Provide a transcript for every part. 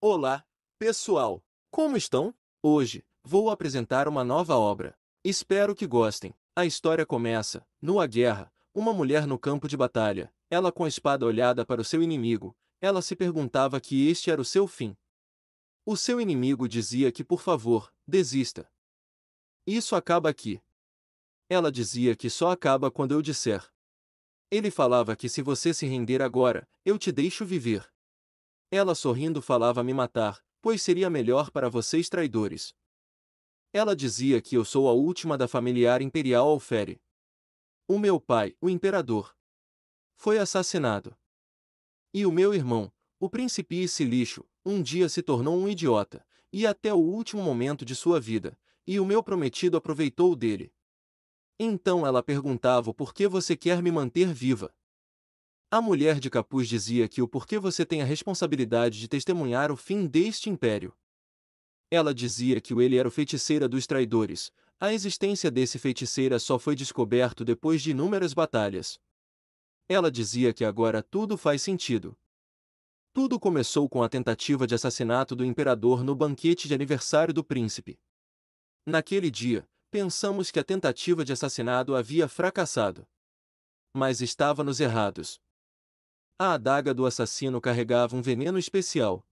Olá, pessoal! Como estão? Hoje, vou apresentar uma nova obra. Espero que gostem. A história começa, numa guerra, uma mulher no campo de batalha, ela com a espada olhada para o seu inimigo, ela se perguntava que este era o seu fim. O seu inimigo dizia que por favor, desista. Isso acaba aqui. Ela dizia que só acaba quando eu disser. Ele falava que se você se render agora, eu te deixo viver. Ela sorrindo falava me matar, pois seria melhor para vocês traidores. Ela dizia que eu sou a última da familiar imperial Alfere. O meu pai, o imperador, foi assassinado. E o meu irmão, o príncipe esse lixo, um dia se tornou um idiota, e até o último momento de sua vida, e o meu prometido aproveitou dele. Então ela perguntava o porquê você quer me manter viva. A mulher de capuz dizia que o porquê você tem a responsabilidade de testemunhar o fim deste império. Ela dizia que ele era o feiticeira dos traidores. A existência desse feiticeira só foi descoberto depois de inúmeras batalhas. Ela dizia que agora tudo faz sentido. Tudo começou com a tentativa de assassinato do imperador no banquete de aniversário do príncipe. Naquele dia, pensamos que a tentativa de assassinato havia fracassado. Mas estávamos errados. A adaga do assassino carregava um veneno especial.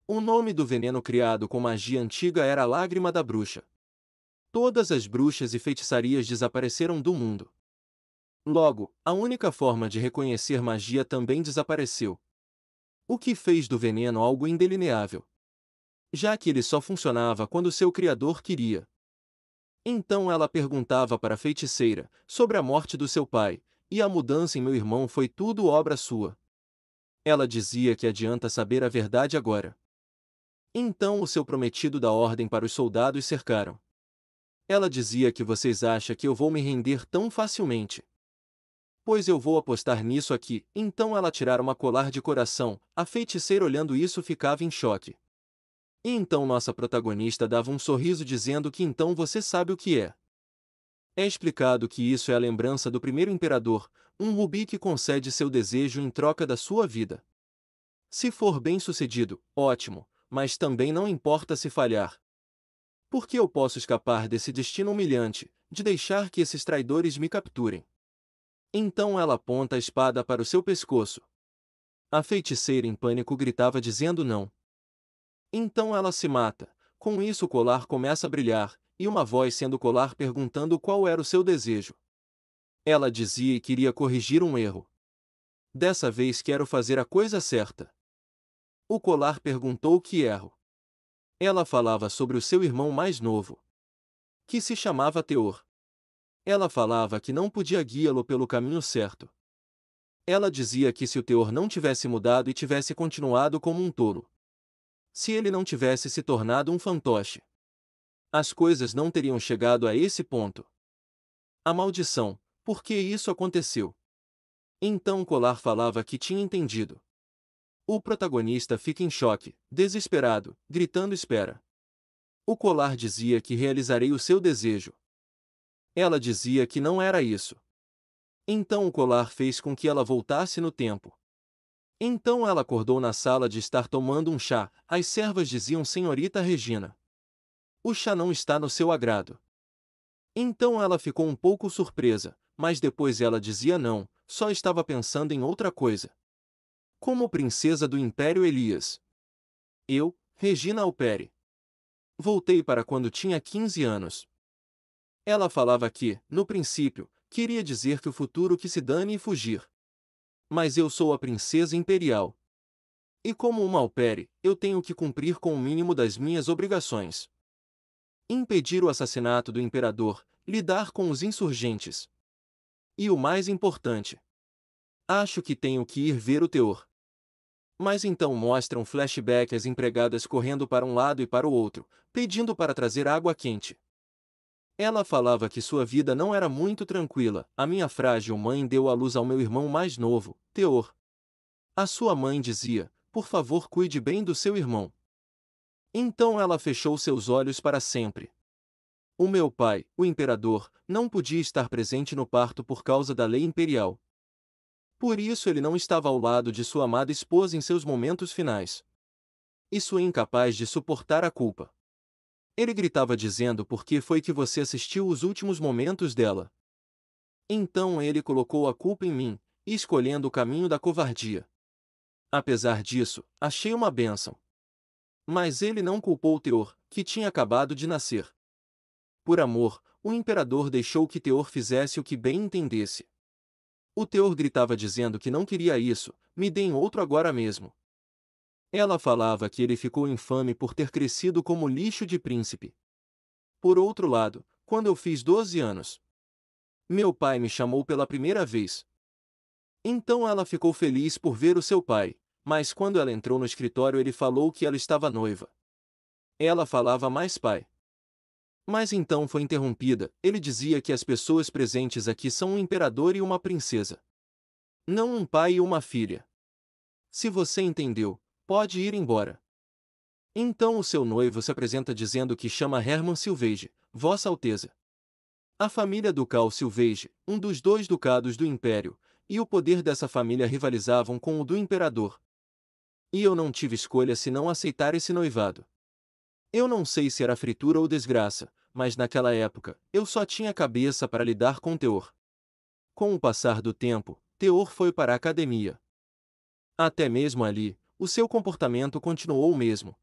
O nome do veneno criado com magia antiga era a Lágrima da Bruxa. Todas as bruxas e feitiçarias desapareceram do mundo. Logo, a única forma de reconhecer magia também desapareceu. O que fez do veneno algo indelineável. Já que ele só funcionava quando seu criador queria. Então ela perguntava para a feiticeira sobre a morte do seu pai, e a mudança em meu irmão foi tudo obra sua. Ela dizia que adianta saber a verdade agora. Então o seu prometido dá ordem para os soldados cercaram. Ela dizia que vocês acham que eu vou me render tão facilmente. Pois eu vou apostar nisso aqui. Então ela tirara uma colar de coração, a feiticeira olhando isso ficava em choque. E então nossa protagonista dava um sorriso dizendo que então você sabe o que é. É explicado que isso é a lembrança do primeiro imperador, um rubi que concede seu desejo em troca da sua vida. Se for bem sucedido, ótimo, mas também não importa se falhar. Porque eu posso escapar desse destino humilhante, de deixar que esses traidores me capturem. Então ela aponta a espada para o seu pescoço. A feiticeira em pânico gritava dizendo não. Então ela se mata, com isso o colar começa a brilhar, e uma voz sendo o colar perguntando qual era o seu desejo. Ela dizia e queria corrigir um erro. Dessa vez quero fazer a coisa certa. O colar perguntou que erro. Ela falava sobre o seu irmão mais novo, que se chamava Teor. Ela falava que não podia guiá-lo pelo caminho certo. Ela dizia que se o Teor não tivesse mudado e tivesse continuado como um tolo, se ele não tivesse se tornado um fantoche, as coisas não teriam chegado a esse ponto. A maldição, por que isso aconteceu? Então Colar falava que tinha entendido. O protagonista fica em choque, desesperado, gritando espera. O Colar dizia que realizarei o seu desejo. Ela dizia que não era isso. Então o Colar fez com que ela voltasse no tempo. Então ela acordou na sala de estar tomando um chá, as servas diziam Senhorita Regina. O chá não está no seu agrado. Então ela ficou um pouco surpresa, mas depois ela dizia não, só estava pensando em outra coisa. Como princesa do Império Elias. Eu, Regina Alperi. Voltei para quando tinha 15 anos. Ela falava que, no princípio, queria dizer que o futuro que se dane e fugir. Mas eu sou a princesa imperial. E como uma Alperi, eu tenho que cumprir com o mínimo das minhas obrigações. Impedir o assassinato do imperador, lidar com os insurgentes. E o mais importante. Acho que tenho que ir ver o Teor. Mas então mostra um flashback as empregadas correndo para um lado e para o outro, pedindo para trazer água quente. Ela falava que sua vida não era muito tranquila. A minha frágil mãe deu à luz ao meu irmão mais novo, Teor. A sua mãe dizia, por favor cuide bem do seu irmão. Então ela fechou seus olhos para sempre. O meu pai, o imperador, não podia estar presente no parto por causa da lei imperial. Por isso ele não estava ao lado de sua amada esposa em seus momentos finais. e sua incapaz de suportar a culpa. Ele gritava dizendo por que foi que você assistiu os últimos momentos dela. Então ele colocou a culpa em mim, escolhendo o caminho da covardia. Apesar disso, achei uma bênção. Mas ele não culpou Teor, que tinha acabado de nascer. Por amor, o imperador deixou que Teor fizesse o que bem entendesse. O Teor gritava dizendo que não queria isso, me deem outro agora mesmo. Ela falava que ele ficou infame por ter crescido como lixo de príncipe. Por outro lado, quando eu fiz 12 anos, meu pai me chamou pela primeira vez. Então ela ficou feliz por ver o seu pai, mas quando ela entrou no escritório ele falou que ela estava noiva. Ela falava mais pai. Mas então foi interrompida, ele dizia que as pessoas presentes aqui são um imperador e uma princesa. Não um pai e uma filha. Se você entendeu, pode ir embora. Então o seu noivo se apresenta dizendo que chama Hermann Silvage, Vossa Alteza. A família ducal Silvage, um dos dois ducados do Império, e o poder dessa família rivalizavam com o do imperador. E eu não tive escolha senão aceitar esse noivado. Eu não sei se era fritura ou desgraça, mas naquela época, eu só tinha cabeça para lidar com Teor. Com o passar do tempo, Teor foi para a academia. Até mesmo ali, o seu comportamento continuou o mesmo.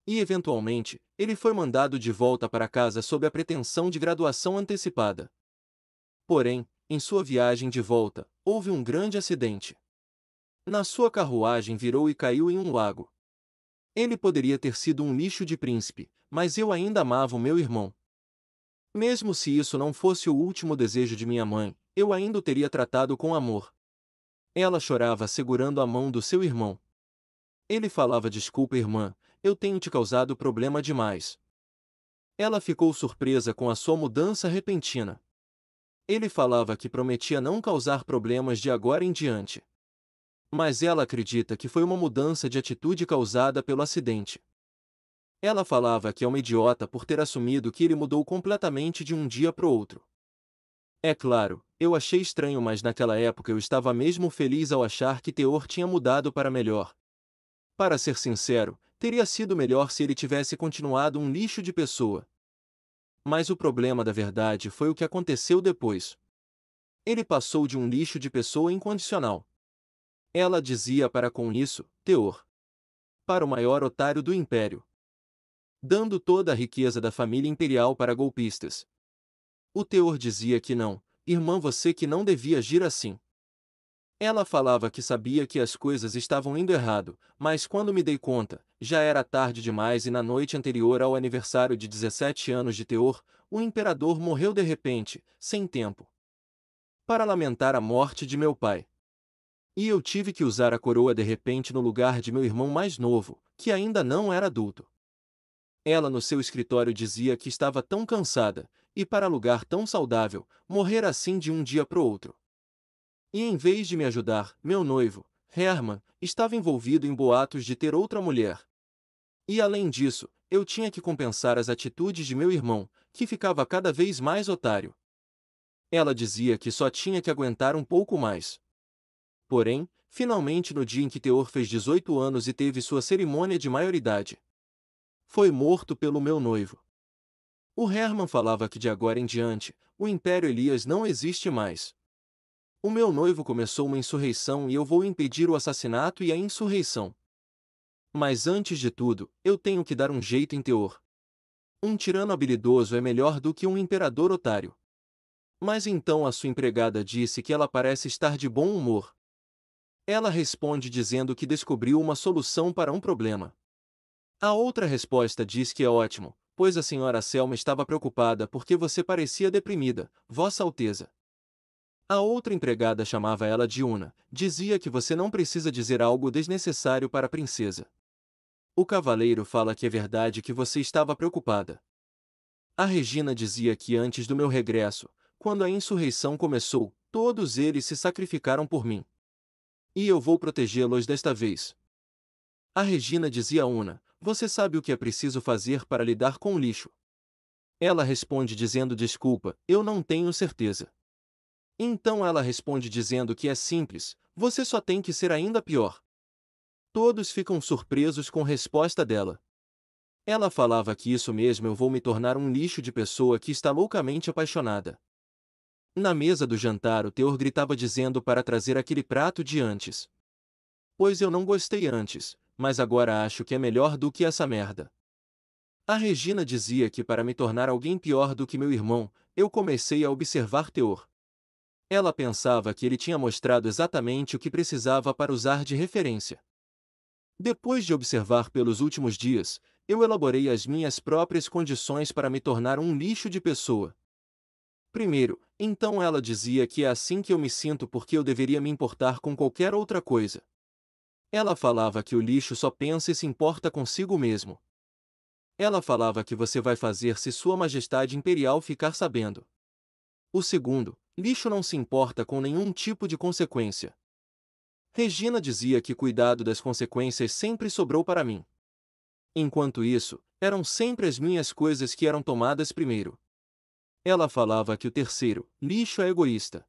E eventualmente, ele foi mandado de volta para casa sob a pretensão de graduação antecipada. Porém, em sua viagem de volta, houve um grande acidente. Na sua carruagem virou e caiu em um lago. Ele poderia ter sido um lixo de príncipe, mas eu ainda amava o meu irmão. Mesmo se isso não fosse o último desejo de minha mãe, eu ainda o teria tratado com amor. Ela chorava segurando a mão do seu irmão. Ele falava: desculpa, irmã, eu tenho te causado problema demais. Ela ficou surpresa com a sua mudança repentina. Ele falava que prometia não causar problemas de agora em diante. Mas ela acredita que foi uma mudança de atitude causada pelo acidente. Ela falava que é uma idiota por ter assumido que ele mudou completamente de um dia para o outro. É claro, eu achei estranho, mas naquela época eu estava mesmo feliz ao achar que Teor tinha mudado para melhor. Para ser sincero, teria sido melhor se ele tivesse continuado um lixo de pessoa. Mas o problema da verdade foi o que aconteceu depois. Ele passou de um lixo de pessoa incondicional. Ela dizia para com isso, Teor. Para o maior otário do império. Dando toda a riqueza da família imperial para golpistas. O Teor dizia que não, irmã, você que não devia agir assim. Ela falava que sabia que as coisas estavam indo errado, mas quando me dei conta, já era tarde demais e na noite anterior ao aniversário de 17 anos de Teor, o imperador morreu de repente, sem tempo para lamentar a morte de meu pai. E eu tive que usar a coroa de repente no lugar de meu irmão mais novo, que ainda não era adulto. Ela no seu escritório dizia que estava tão cansada, e para lugar tão saudável, morrer assim de um dia para o outro. E em vez de me ajudar, meu noivo, Hermann, estava envolvido em boatos de ter outra mulher. E além disso, eu tinha que compensar as atitudes de meu irmão, que ficava cada vez mais otário. Ela dizia que só tinha que aguentar um pouco mais. Porém, finalmente no dia em que Teor fez 18 anos e teve sua cerimônia de maioridade, foi morto pelo meu noivo. O Hermann falava que de agora em diante, o Império Elias não existe mais. O meu noivo começou uma insurreição e eu vou impedir o assassinato e a insurreição. Mas antes de tudo, eu tenho que dar um jeito em Teor. Um tirano habilidoso é melhor do que um imperador otário. Mas então a sua empregada disse que ela parece estar de bom humor. Ela responde dizendo que descobriu uma solução para um problema. A outra resposta diz que é ótimo, pois a senhora Selma estava preocupada porque você parecia deprimida, Vossa Alteza. A outra empregada chamava ela de Una, dizia que você não precisa dizer algo desnecessário para a princesa. O cavaleiro fala que é verdade que você estava preocupada. A Regina dizia que antes do meu regresso, quando a insurreição começou, todos eles se sacrificaram por mim. E eu vou protegê-los desta vez. A Regina dizia a Una, você sabe o que é preciso fazer para lidar com o lixo? Ela responde dizendo desculpa, eu não tenho certeza. Então ela responde dizendo que é simples, você só tem que ser ainda pior. Todos ficam surpresos com a resposta dela. Ela falava que isso mesmo, eu vou me tornar um lixo de pessoa que está loucamente apaixonada. Na mesa do jantar, o Teor gritava dizendo para trazer aquele prato de antes. Pois eu não gostei antes, mas agora acho que é melhor do que essa merda. A Regina dizia que para me tornar alguém pior do que meu irmão, eu comecei a observar Teor. Ela pensava que ele tinha mostrado exatamente o que precisava para usar de referência. Depois de observar pelos últimos dias, eu elaborei as minhas próprias condições para me tornar um lixo de pessoa. Primeiro, então ela dizia que é assim que eu me sinto porque eu deveria me importar com qualquer outra coisa. Ela falava que o lixo só pensa e se importa consigo mesmo. Ela falava que você vai fazer se Sua Majestade Imperial ficar sabendo. O segundo, lixo não se importa com nenhum tipo de consequência. Regina dizia que cuidado das consequências sempre sobrou para mim. Enquanto isso, eram sempre as minhas coisas que eram tomadas primeiro. Ela falava que o terceiro, lixo, é egoísta.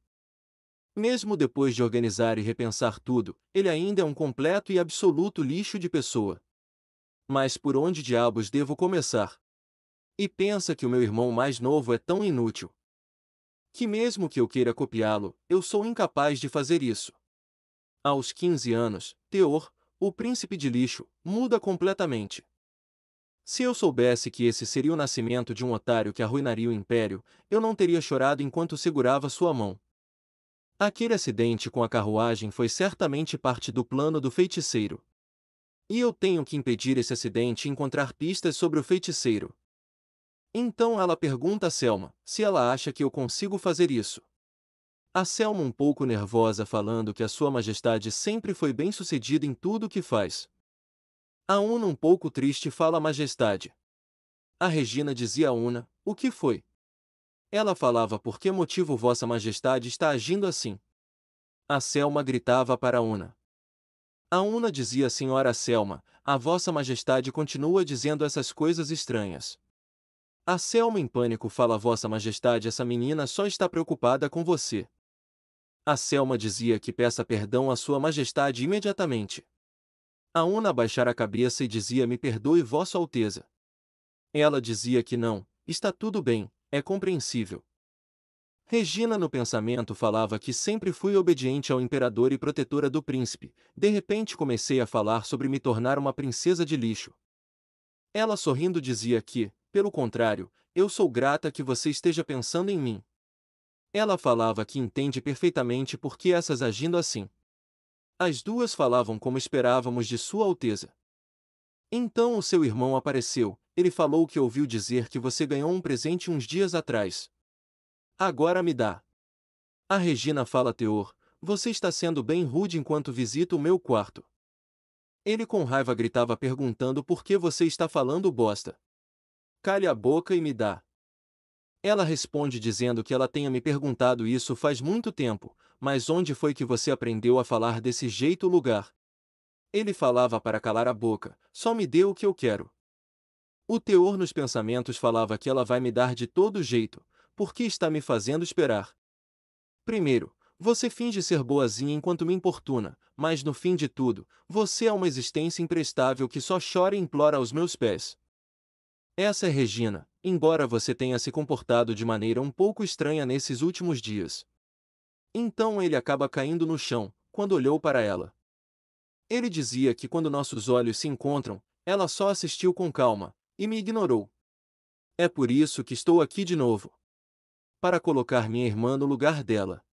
Mesmo depois de organizar e repensar tudo, ele ainda é um completo e absoluto lixo de pessoa. Mas por onde diabos devo começar? E pensa que o meu irmão mais novo é tão inútil que mesmo que eu queira copiá-lo, eu sou incapaz de fazer isso. Aos 15 anos, Teor, o príncipe de lixo, muda completamente. Se eu soubesse que esse seria o nascimento de um otário que arruinaria o império, eu não teria chorado enquanto segurava sua mão. Aquele acidente com a carruagem foi certamente parte do plano do feiticeiro. E eu tenho que impedir esse acidente e encontrar pistas sobre o feiticeiro. Então ela pergunta a Selma se ela acha que eu consigo fazer isso. A Selma, um pouco nervosa, falando que a Sua Majestade sempre foi bem-sucedida em tudo o que faz. A Una, um pouco triste, fala: Majestade. A Regina dizia a Una: o que foi? Ela falava: por que motivo Vossa Majestade está agindo assim? A Selma gritava para a Una. A Una dizia: Senhora Selma, a Vossa Majestade continua dizendo essas coisas estranhas. A Selma, em pânico, fala: Vossa Majestade, essa menina só está preocupada com você. A Selma dizia que peça perdão à Sua Majestade imediatamente. A Una abaixara a cabeça e dizia: me perdoe, Vossa Alteza. Ela dizia que não, está tudo bem, é compreensível. Regina, no pensamento, falava que sempre fui obediente ao imperador e protetora do príncipe. De repente comecei a falar sobre me tornar uma princesa de lixo. Ela, sorrindo, dizia que, pelo contrário, eu sou grata que você esteja pensando em mim. Ela falava que entende perfeitamente por que essas agindo assim. As duas falavam como esperávamos de Sua Alteza. Então o seu irmão apareceu. Ele falou que ouviu dizer que você ganhou um presente uns dias atrás. Agora me dá. A Regina fala: Teor, você está sendo bem rude enquanto visita o meu quarto. Ele com raiva gritava perguntando por que você está falando bosta. Cale a boca e me dá. Ela responde dizendo que ela tenha me perguntado isso faz muito tempo, mas onde foi que você aprendeu a falar desse jeito lugar? Ele falava para calar a boca, só me dê o que eu quero. O Teor nos pensamentos falava que ela vai me dar de todo jeito, porque está me fazendo esperar. Primeiro, você finge ser boazinha enquanto me importuna, mas no fim de tudo, você é uma existência imprestável que só chora e implora aos meus pés. Essa é Regina, embora você tenha se comportado de maneira um pouco estranha nesses últimos dias. Então ele acaba caindo no chão, quando olhou para ela. Ele dizia que quando nossos olhos se encontram, ela só assistiu com calma, e me ignorou. É por isso que estou aqui de novo. Para colocar minha irmã no lugar dela.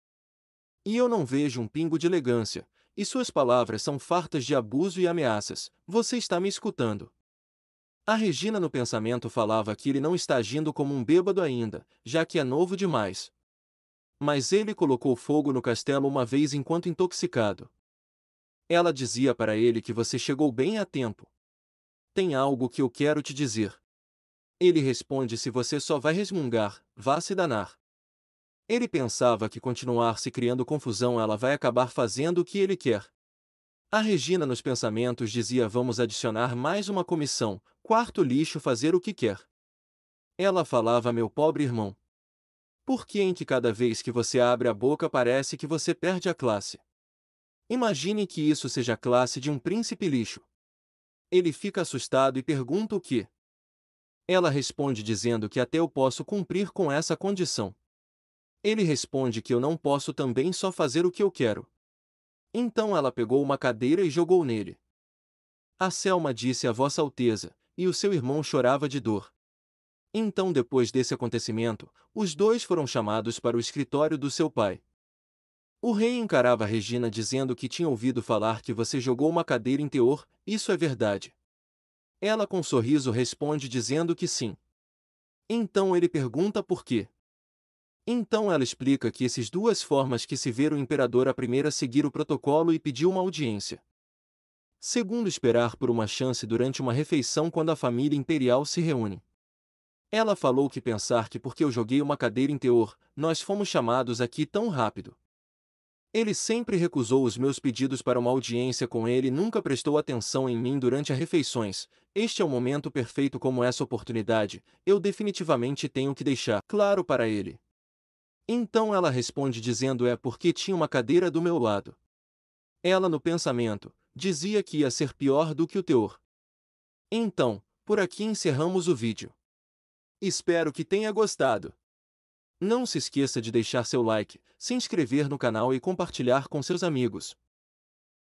E eu não vejo um pingo de elegância, e suas palavras são fartas de abuso e ameaças. Você está me escutando? A Regina no pensamento falava que ele não está agindo como um bêbado ainda, já que é novo demais. Mas ele colocou fogo no castelo uma vez enquanto intoxicado. Ela dizia para ele que você chegou bem a tempo. Tem algo que eu quero te dizer. Ele responde: se você só vai resmungar, vá se danar. Ele pensava que continuar se criando confusão ela vai acabar fazendo o que ele quer. A Regina nos pensamentos dizia: vamos adicionar mais uma comissão, quarto lixo fazer o que quer. Ela falava: meu pobre irmão. Por que em que cada vez que você abre a boca parece que você perde a classe? Imagine que isso seja a classe de um príncipe lixo. Ele fica assustado e pergunta o que. Ela responde dizendo que até eu posso cumprir com essa condição. Ele responde que eu não posso também só fazer o que eu quero. Então ela pegou uma cadeira e jogou nele. A Selma disse a Vossa Alteza, e o seu irmão chorava de dor. Então, depois desse acontecimento, os dois foram chamados para o escritório do seu pai. O rei encarava Regina dizendo que tinha ouvido falar que você jogou uma cadeira em Teor, isso é verdade? Ela com um sorriso responde dizendo que sim. Então ele pergunta por quê. Então ela explica que essas duas formas que se ver o imperador, a primeira seguir o protocolo e pedir uma audiência. Segundo, esperar por uma chance durante uma refeição quando a família imperial se reúne. Ela falou que pensar que porque eu joguei uma cadeira em Teor, nós fomos chamados aqui tão rápido. Ele sempre recusou os meus pedidos para uma audiência com ele e nunca prestou atenção em mim durante as refeições. Este é o momento perfeito como essa oportunidade, eu definitivamente tenho que deixar claro para ele. Então ela responde dizendo é porque tinha uma cadeira do meu lado. Ela no pensamento, dizia que ia ser pior do que o Teor. Então, por aqui encerramos o vídeo. Espero que tenha gostado. Não se esqueça de deixar seu like, se inscrever no canal e compartilhar com seus amigos.